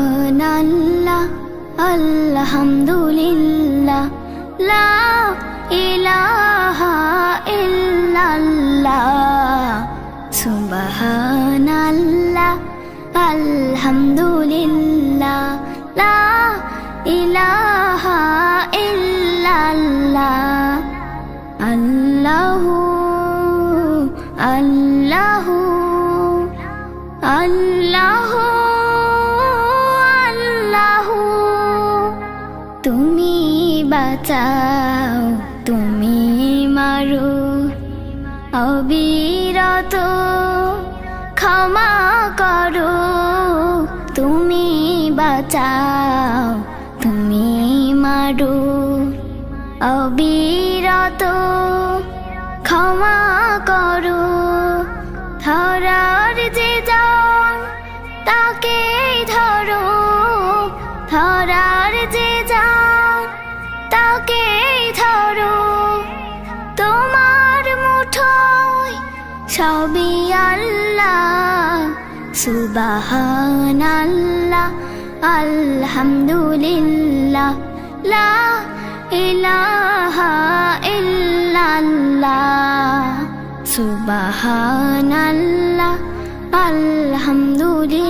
সুবহানাল্লাহ আলহামদুলিল্লাহ লা ইলাহা ইল্লাল্লাহ সুবহানাল্লাহ আলহামদুলিল্লাহ লা ইলাহা ইল্লাল্লাহ আল্লাহু আল্লাহু আল্লাহু আল্লাহু তুমি বাঁচাও তুমি মারো অবিরত ক্ষমা করো তুমি বাঁচাও তুমি মারো অবিরত ক্ষমা করো ধরার যে জন তাকে ধরো ধরার যে জন তাকে ধরো তোমার মুঠোয় সবই আল্লাহ সুবহানাল্লাহ আলহামদুলিল্লাহ লা ইলাহা ইল্লাল্লাহ সুবহানাল্লাহ আলহামদুলিল্লাহ।